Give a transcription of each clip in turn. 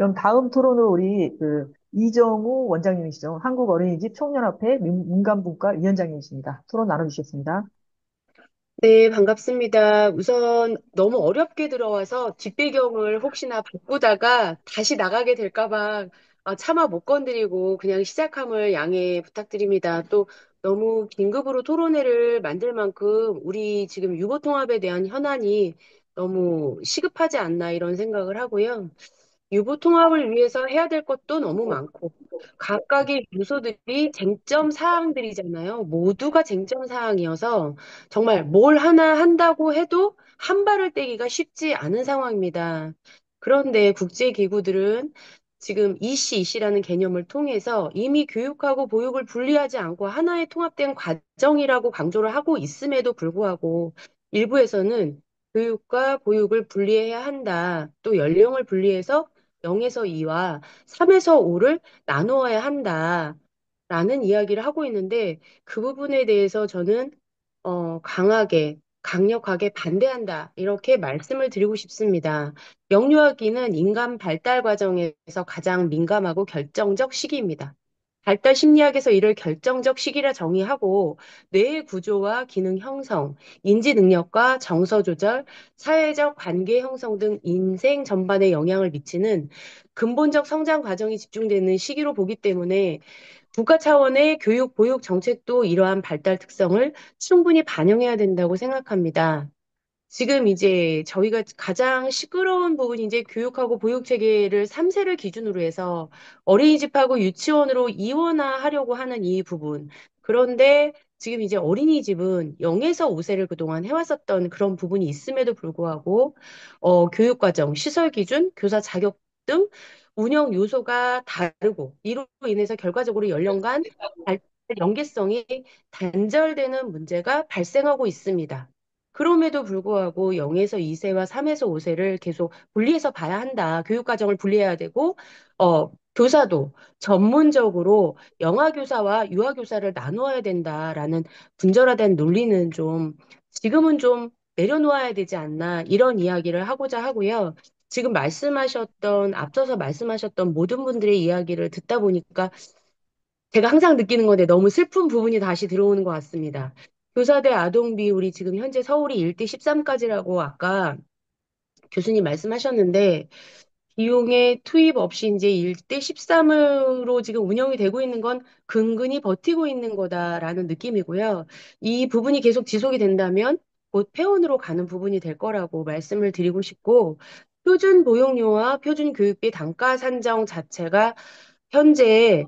그럼 다음 토론으로 우리 그 이정우 원장님이시죠. 한국어린이집 총연합회 민간분과 위원장님이십니다. 토론 나눠주시겠습니다. 네, 반갑습니다. 우선 너무 어렵게 들어와서 뒷배경을 혹시나 바꾸다가 다시 나가게 될까 봐 차마 못 건드리고 그냥 시작함을 양해 부탁드립니다. 또 너무 긴급으로 토론회를 만들 만큼 우리 지금 유보통합에 대한 현안이 너무 시급하지 않나 이런 생각을 하고요. 유보 통합을 위해서 해야 될 것도 너무 많고, 각각의 요소들이 쟁점 사항들이잖아요. 모두가 쟁점 사항이어서 정말 뭘 하나 한다고 해도 한 발을 떼기가 쉽지 않은 상황입니다. 그런데 국제기구들은 지금 이시라는 개념을 통해서 이미 교육하고 보육을 분리하지 않고 하나의 통합된 과정이라고 강조를 하고 있음에도 불구하고 일부에서는 교육과 보육을 분리해야 한다. 또 연령을 분리해서 0에서 2와 3에서 5를 나누어야 한다. 라는 이야기를 하고 있는데 그 부분에 대해서 저는 강하게, 강력하게 반대한다. 이렇게 말씀을 드리고 싶습니다. 영유아기는 인간 발달 과정에서 가장 민감하고 결정적 시기입니다. 발달 심리학에서 이를 결정적 시기라 정의하고 뇌의 구조와 기능 형성, 인지 능력과 정서 조절, 사회적 관계 형성 등 인생 전반에 영향을 미치는 근본적 성장 과정이 집중되는 시기로 보기 때문에 국가 차원의 교육, 보육 정책도 이러한 발달 특성을 충분히 반영해야 된다고 생각합니다. 지금 이제 저희가 가장 시끄러운 부분이 이제 교육하고 보육 체계를 3세를 기준으로 해서 어린이집하고 유치원으로 이원화하려고 하는 이 부분. 그런데 지금 이제 어린이집은 0에서 5세를 그동안 해왔었던 그런 부분이 있음에도 불구하고 교육과정, 시설 기준, 교사 자격 등 운영 요소가 다르고 이로 인해서 결과적으로 연령간 발달 연계성이 단절되는 문제가 발생하고 있습니다. 그럼에도 불구하고 0에서 2세와 3에서 5세를 계속 분리해서 봐야 한다. 교육과정을 분리해야 되고, 교사도 전문적으로 영아교사와 유아교사를 나누어야 된다라는 분절화된 논리는 지금은 좀 내려놓아야 되지 않나, 이런 이야기를 하고자 하고요. 지금 앞서서 말씀하셨던 모든 분들의 이야기를 듣다 보니까 제가 항상 느끼는 건데 너무 슬픈 부분이 다시 들어오는 것 같습니다. 교사 대 아동 비율이 지금 현재 서울이 1대 13까지라고 아까 교수님 말씀하셨는데 비용의 투입 없이 이제 1대 13으로 지금 운영이 되고 있는 건 근근히 버티고 있는 거다라는 느낌이고요. 이 부분이 계속 지속이 된다면 곧 폐원으로 가는 부분이 될 거라고 말씀을 드리고 싶고 표준 보육료와 표준 교육비 단가 산정 자체가 현재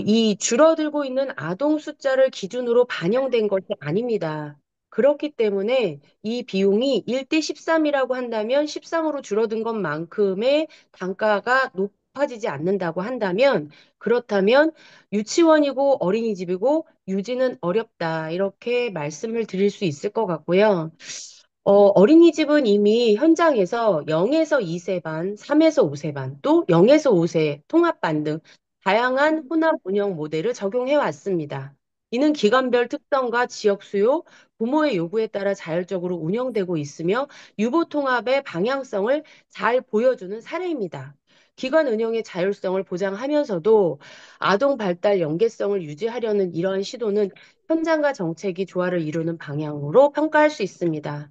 이 줄어들고 있는 아동 숫자를 기준으로 반영된 것이 아닙니다. 그렇기 때문에 이 비용이 1대 13이라고 한다면 13으로 줄어든 것만큼의 단가가 높아지지 않는다고 한다면 그렇다면 유치원이고 어린이집이고 유지는 어렵다. 이렇게 말씀을 드릴 수 있을 것 같고요. 어린이집은 이미 현장에서 0에서 2세 반, 3에서 5세 반, 또 0에서 5세 통합반 등 다양한 혼합 운영 모델을 적용해 왔습니다. 이는 기관별 특성과 지역 수요, 부모의 요구에 따라 자율적으로 운영되고 있으며 유보 통합의 방향성을 잘 보여주는 사례입니다. 기관 운영의 자율성을 보장하면서도 아동 발달 연계성을 유지하려는 이러한 시도는 현장과 정책이 조화를 이루는 방향으로 평가할 수 있습니다.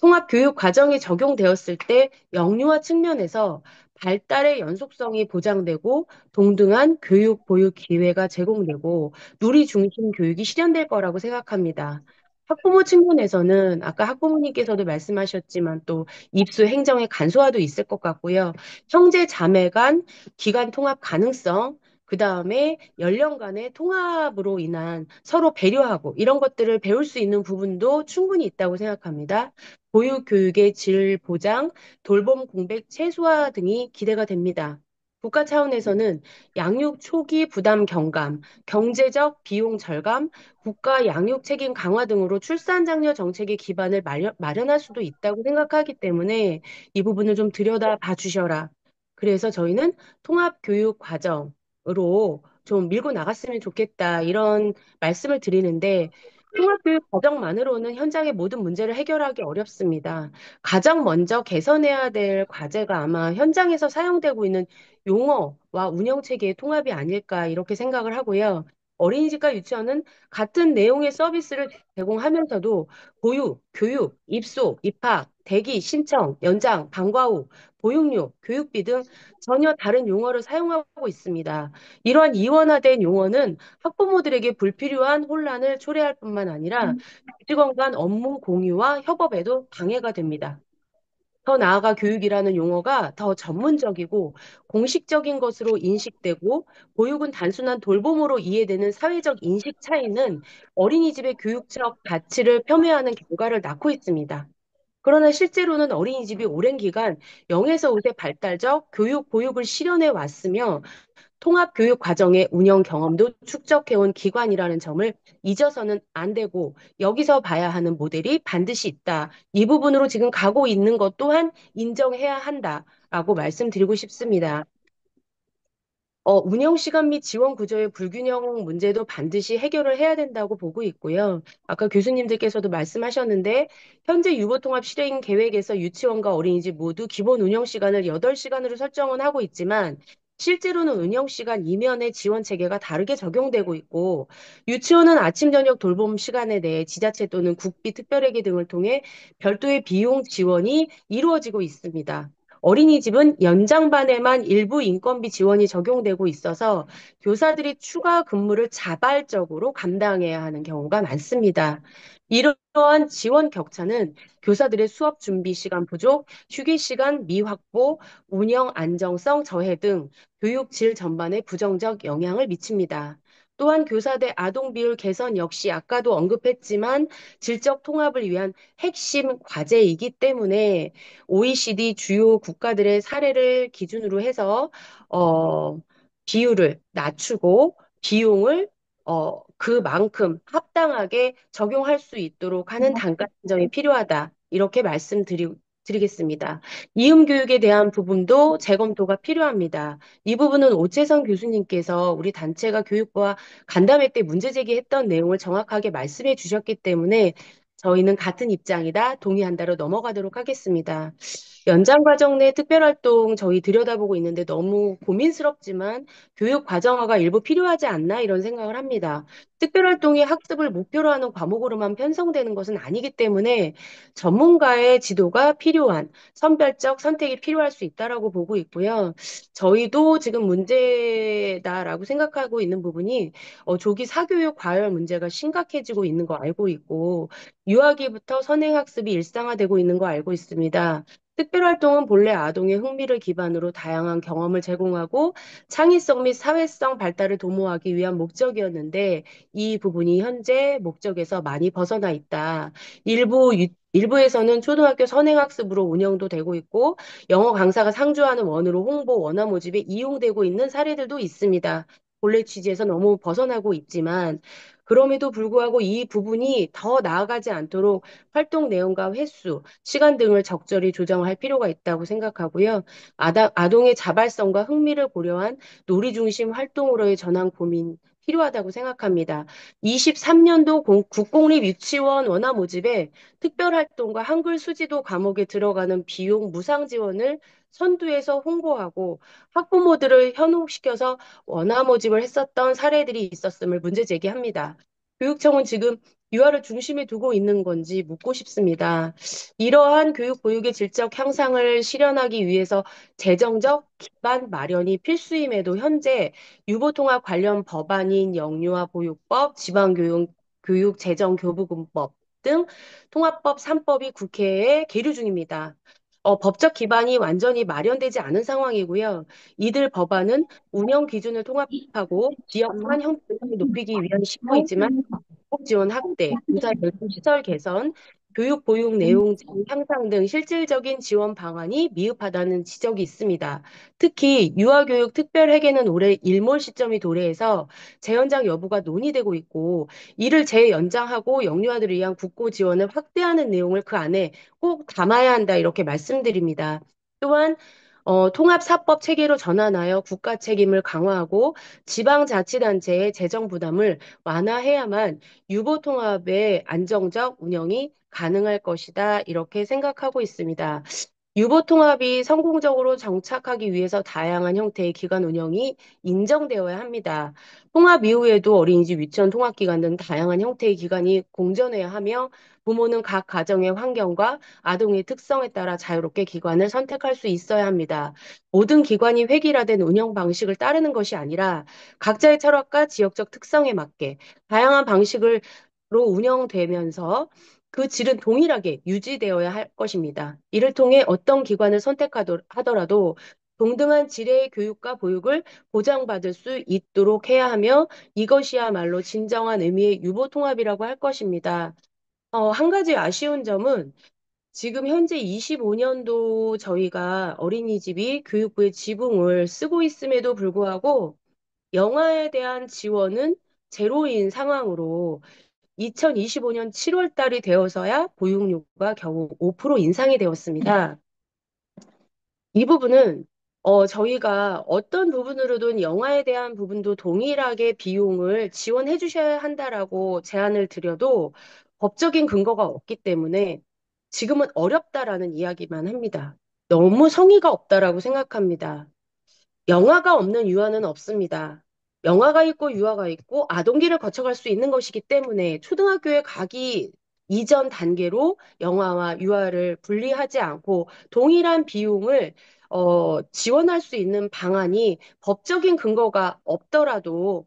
통합교육 과정이 적용되었을 때 영유아 측면에서 발달의 연속성이 보장되고 동등한 교육, 보육 기회가 제공되고 누리 중심 교육이 실현될 거라고 생각합니다. 학부모 측면에서는 아까 학부모님께서도 말씀하셨지만 또 입수 행정의 간소화도 있을 것 같고요. 형제 자매 간 기관 통합 가능성, 그 다음에 연령 간의 통합으로 인한 서로 배려하고 이런 것들을 배울 수 있는 부분도 충분히 있다고 생각합니다. 보육교육의 질 보장, 돌봄 공백 최소화 등이 기대가 됩니다. 국가 차원에서는 양육 초기 부담 경감, 경제적 비용 절감, 국가 양육 책임 강화 등으로 출산 장려 정책의 기반을 마련할 수도 있다고 생각하기 때문에 이 부분을 좀 들여다 봐 주셔라. 그래서 저희는 통합 교육 과정으로 좀 밀고 나갔으면 좋겠다 이런 말씀을 드리는데 통합교육 과정만으로는 현장의 모든 문제를 해결하기 어렵습니다. 가장 먼저 개선해야 될 과제가 아마 현장에서 사용되고 있는 용어와 운영체계의 통합이 아닐까 이렇게 생각을 하고요. 어린이집과 유치원은 같은 내용의 서비스를 제공하면서도 보육, 교육, 입소, 입학, 대기, 신청, 연장, 방과 후, 보육료, 교육비 등 전혀 다른 용어를 사용하고 있습니다. 이러한 이원화된 용어는 학부모들에게 불필요한 혼란을 초래할 뿐만 아니라 직원 간 업무 공유와 협업에도 방해가 됩니다. 더 나아가 교육이라는 용어가 더 전문적이고 공식적인 것으로 인식되고 보육은 단순한 돌봄으로 이해되는 사회적 인식 차이는 어린이집의 교육적 가치를 폄훼하는 결과를 낳고 있습니다. 그러나 실제로는 어린이집이 오랜 기간 0에서 5세 발달적 교육, 보육을 실현해 왔으며 통합교육 과정의 운영 경험도 축적해온 기관이라는 점을 잊어서는 안 되고 여기서 봐야 하는 모델이 반드시 있다. 이 부분으로 지금 가고 있는 것 또한 인정해야 한다라고 말씀드리고 싶습니다. 운영 시간 및 지원 구조의 불균형 문제도 반드시 해결을 해야 된다고 보고 있고요. 아까 교수님들께서도 말씀하셨는데, 현재 유보통합 실행 계획에서 유치원과 어린이집 모두 기본 운영 시간을 8시간으로 설정은 하고 있지만, 실제로는 운영 시간 이면의 지원 체계가 다르게 적용되고 있고, 유치원은 아침, 저녁 돌봄 시간에 대해 지자체 또는 국비 특별회계 등을 통해 별도의 비용 지원이 이루어지고 있습니다. 어린이집은 연장반에만 일부 인건비 지원이 적용되고 있어서 교사들이 추가 근무를 자발적으로 감당해야 하는 경우가 많습니다. 이러한 지원 격차는 교사들의 수업 준비 시간 부족, 휴게 시간 미확보, 운영 안정성 저해 등 교육 질 전반에 부정적 영향을 미칩니다. 또한 교사대 아동 비율 개선 역시 아까도 언급했지만 질적 통합을 위한 핵심 과제이기 때문에 OECD 주요 국가들의 사례를 기준으로 해서 어, 비율을 낮추고 비용을 그만큼 합당하게 적용할 수 있도록 하는 단가 인정이 필요하다. 이렇게 말씀드리겠습니다. 이음 교육에 대한 부분도 재검토가 필요합니다. 이 부분은 오채선 교수님께서 우리 단체가 교육부와 간담회 때 문제 제기했던 내용을 정확하게 말씀해 주셨기 때문에 저희는 같은 입장이다, 동의한다로 넘어가도록 하겠습니다. 연장 과정 내 특별활동 저희 들여다보고 있는데 너무 고민스럽지만 교육 과정화가 일부 필요하지 않나 이런 생각을 합니다. 특별활동이 학습을 목표로 하는 과목으로만 편성되는 것은 아니기 때문에 전문가의 지도가 필요한 선별적 선택이 필요할 수 있다라고 보고 있고요. 저희도 지금 문제다라고 생각하고 있는 부분이 조기 사교육 과열 문제가 심각해지고 있는 거 알고 있고 유아기부터 선행학습이 일상화되고 있는 거 알고 있습니다. 특별활동은 본래 아동의 흥미를 기반으로 다양한 경험을 제공하고 창의성 및 사회성 발달을 도모하기 위한 목적이었는데 이 부분이 현재 목적에서 많이 벗어나 있다. 일부에서는 초등학교 선행학습으로 운영도 되고 있고 영어 강사가 상주하는 원으로 홍보, 원화 모집에 이용되고 있는 사례들도 있습니다. 본래 취지에서 너무 벗어나고 있지만 그럼에도 불구하고 이 부분이 더 나아가지 않도록 활동 내용과 횟수, 시간 등을 적절히 조정할 필요가 있다고 생각하고요. 아동의 자발성과 흥미를 고려한 놀이 중심 활동으로의 전환 고민 필요하다고 생각합니다. 23년도 국공립 유치원 원화 모집에 특별활동과 한글 수지도 과목에 들어가는 비용 무상 지원을 선두에서 홍보하고 학부모들을 현혹시켜서 원화 모집을 했었던 사례들이 있었음을 문제 제기합니다. 교육청은 지금 유아를 중심에 두고 있는 건지 묻고 싶습니다. 이러한 교육 보육의 질적 향상을 실현하기 위해서 재정적 기반 마련이 필수임에도 현재 유보통합 관련 법안인 영유아 보육법, 지방교육 재정교부금법 등 통합법 3법이 국회에 계류 중입니다. 법적 기반이 완전히 마련되지 않은 상황이고요. 이들 법안은 운영 기준을 통합하고 지역 간 형평성을 높이기 위한 시도이지만 국 지원 확대, 교사 열심 시설 개선, 교육 보육 내용 향상 등 실질적인 지원 방안이 미흡하다는 지적이 있습니다. 특히 유아교육 특별회계는 올해 일몰 시점이 도래해서 재연장 여부가 논의되고 있고 이를 재연장하고 영유아들을 위한 국고 지원을 확대하는 내용을 그 안에 꼭 담아야 한다 이렇게 말씀드립니다. 또한 통합사법 체계로 전환하여 국가 책임을 강화하고 지방자치단체의 재정 부담을 완화해야만 유보통합의 안정적 운영이 가능할 것이다. 이렇게 생각하고 있습니다. 유보통합이 성공적으로 정착하기 위해서 다양한 형태의 기관 운영이 인정되어야 합니다. 통합 이후에도 어린이집, 유치원, 통합기관 등 다양한 형태의 기관이 공존해야 하며 부모는 각 가정의 환경과 아동의 특성에 따라 자유롭게 기관을 선택할 수 있어야 합니다. 모든 기관이 획일화된 운영 방식을 따르는 것이 아니라 각자의 철학과 지역적 특성에 맞게 다양한 방식으로 운영되면서 그 질은 동일하게 유지되어야 할 것입니다. 이를 통해 어떤 기관을 선택하더라도 동등한 질의 교육과 보육을 보장받을 수 있도록 해야 하며 이것이야말로 진정한 의미의 유보통합이라고 할 것입니다. 한 가지 아쉬운 점은 지금 현재 25년도 저희가 어린이집이 교육부의 지붕을 쓰고 있음에도 불구하고 영아에 대한 지원은 제로인 상황으로 2025년 7월 달이 되어서야 보육료가 겨우 5% 인상이 되었습니다. 이 부분은 저희가 어떤 부분으로든 영아에 대한 부분도 동일하게 비용을 지원해 주셔야 한다라고 제안을 드려도 법적인 근거가 없기 때문에 지금은 어렵다라는 이야기만 합니다. 너무 성의가 없다라고 생각합니다. 영아가 없는 유아는 없습니다. 영아가 있고 유아가 있고 아동기를 거쳐갈 수 있는 것이기 때문에 초등학교에 가기 이전 단계로 영아와 유아를 분리하지 않고 동일한 비용을 지원할 수 있는 방안이 법적인 근거가 없더라도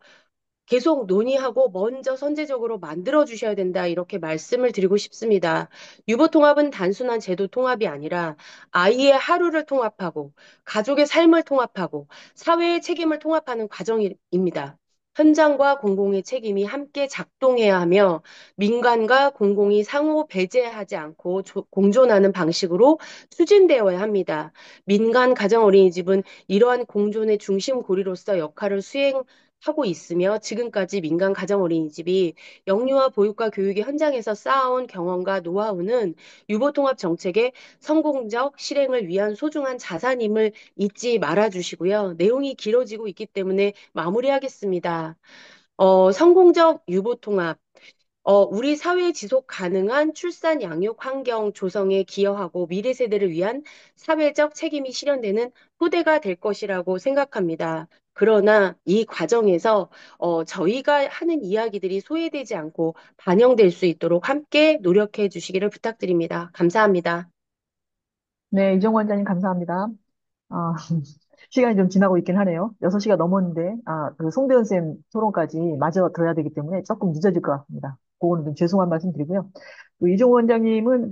계속 논의하고 먼저 선제적으로 만들어 주셔야 된다. 이렇게 말씀을 드리고 싶습니다. 유보 통합은 단순한 제도 통합이 아니라 아이의 하루를 통합하고 가족의 삶을 통합하고 사회의 책임을 통합하는 과정입니다. 현장과 공공의 책임이 함께 작동해야 하며 민간과 공공이 상호 배제하지 않고 공존하는 방식으로 추진되어야 합니다. 민간 가정 어린이집은 이러한 공존의 중심 고리로서 역할을 하고 있으며 지금까지 민간 가정 어린이집이 영유아 보육과 교육의 현장에서 쌓아온 경험과 노하우는 유보통합 정책의 성공적 실행을 위한 소중한 자산임을 잊지 말아 주시고요. 내용이 길어지고 있기 때문에 마무리하겠습니다. 성공적 유보통합 우리 사회 지속 가능한 출산 양육 환경 조성에 기여하고 미래 세대를 위한 사회적 책임이 실현되는 토대가 될 것이라고 생각합니다. 그러나 이 과정에서 저희가 하는 이야기들이 소외되지 않고 반영될 수 있도록 함께 노력해 주시기를 부탁드립니다. 감사합니다. 네, 이정 원장님 감사합니다. 아, 시간이 좀 지나고 있긴 하네요. 6시가 넘었는데, 그 송대현 쌤 토론까지 마저 들어야 되기 때문에 조금 늦어질 것 같습니다. 그거는 좀 죄송한 말씀 드리고요. 그 이종 원장님은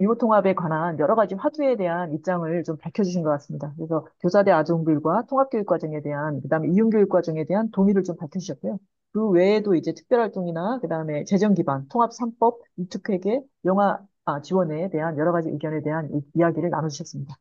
유무통합에 관한 여러 가지 화두에 대한 입장을 좀 밝혀주신 것 같습니다. 그래서 교사대 아동교육과 통합교육과정에 대한, 그다음에 이용교육과정에 대한 동의를 좀 밝혀주셨고요. 그 외에도 이제 특별활동이나 그다음에 재정 기반, 통합 3법, 위특회계, 영아 지원에 대한 여러 가지 의견에 대한 이야기를 나눠주셨습니다.